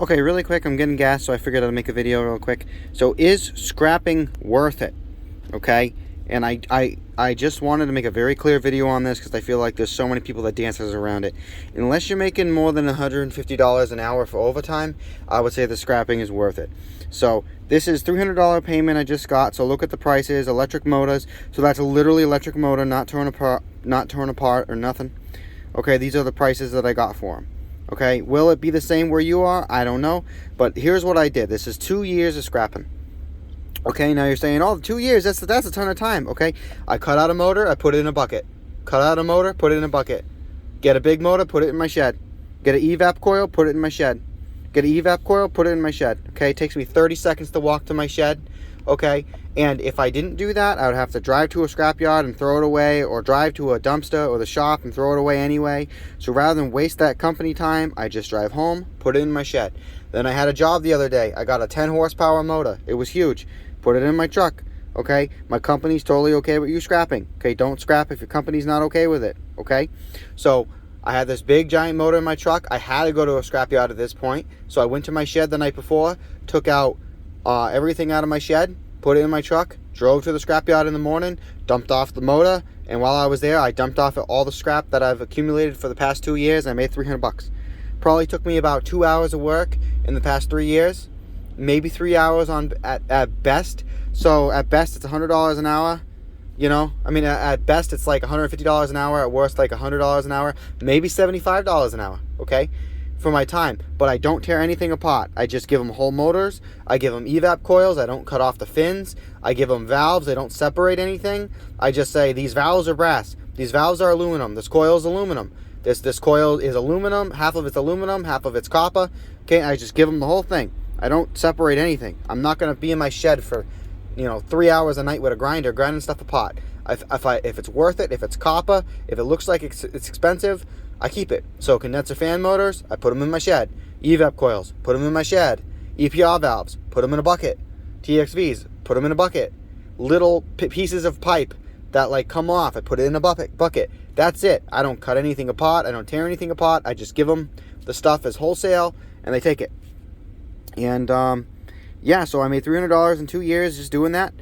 Okay, really quick, I'm getting gas, so I figured I'd make a video real quick. So is scrapping worth it? Okay, and I just wanted to make a very clear video on this because I feel like there's so many people that dances around it. Unless you're making more than $150 an hour for overtime, I would say the scrapping is worth it. So this is $300 payment I just got. So look at the prices, electric motors. So that's a literally electric motor, not torn apart or nothing. Okay, these are the prices that I got for them. Okay, will it be the same where you are? I don't know. But here's what I did. This is 2 years of scrapping. Okay, now you're saying, oh, 2 years, that's a ton of time. Okay, I cut out a motor, I put it in a bucket. Cut out a motor, put it in a bucket. Get a big motor, put it in my shed. Get an evap coil, put it in my shed. Get an evap coil, put it in my shed. Okay, it takes me 30 seconds to walk to my shed. Okay, and if I didn't do that, I would have to drive to a scrapyard and throw it away, or drive to a dumpster or the shop and throw it away anyway. So rather than waste that company time, I just drive home, put it in my shed. Then I had a job the other day. I got a 10 horsepower motor. It was huge. Put it in my truck. Okay, my company's totally okay with you scrapping. Okay, don't scrap if your company's not okay with it. Okay, so I had this big giant motor in my truck. I had to go to a scrapyard at this point, so I went to my shed the night before, took out everything out of my shed, put it in my truck, drove to the scrapyard in the morning, dumped off the motor, and while I was there, I dumped off all the scrap that I've accumulated for the past 2 years. I made $300. Probably took me about 2 hours of work in the past 3 years, maybe 3 hours at best. So at best, it's $100 an hour. You know, I mean, at best, it's like $150 an hour. At worst, like $100 an hour, maybe $75 an hour. Okay, for my time. But I don't tear anything apart. I just give them whole motors. I give them evap coils. I don't cut off the fins. I give them valves. I don't separate anything. I just say these valves are brass. These valves are aluminum. This coil is aluminum. This coil is aluminum. Half of it's aluminum. Half of it's copper. Okay, I just give them the whole thing. I don't separate anything. I'm not going to be in my shed for 3 hours a night with a grinder grinding stuff apart. If it's worth it, if it's copper, if it looks like it's expensive, I keep it. So condenser fan motors, I put them in my shed. evap coils, put them in my shed. EPR valves, put them in a bucket. TXVs, put them in a bucket. Little pieces of pipe that like come off, I put it in a bucket. That's it. I don't cut anything apart. I don't tear anything apart. I just give them the stuff as wholesale and they take it. And yeah, so I made $300 in 2 years just doing that.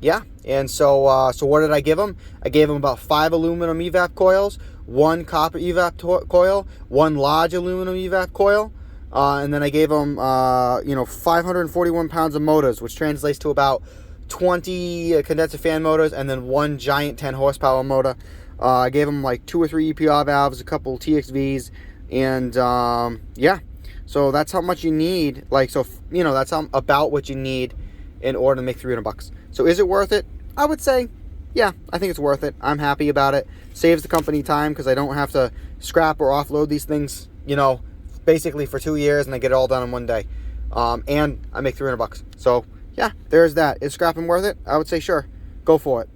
Yeah, and so what did I give them? I gave them about 5 aluminum evap coils, 1 copper evap coil, 1 large aluminum evap coil, and then I gave them 541 pounds of motors, which translates to about 20 condenser fan motors, and then 1 giant 10 horsepower motor. I gave them like 2 or 3 EPR valves, a couple TXVs, and yeah. So that's how much you need. That's about what you need in order to make $300. So is it worth it? I would say, yeah, I think it's worth it. I'm happy about it. Saves the company time because I don't have to scrap or offload these things, basically for 2 years, and I get it all done in one day. And I make $300. So yeah, there's that. Is scrapping worth it? I would say sure. Go for it.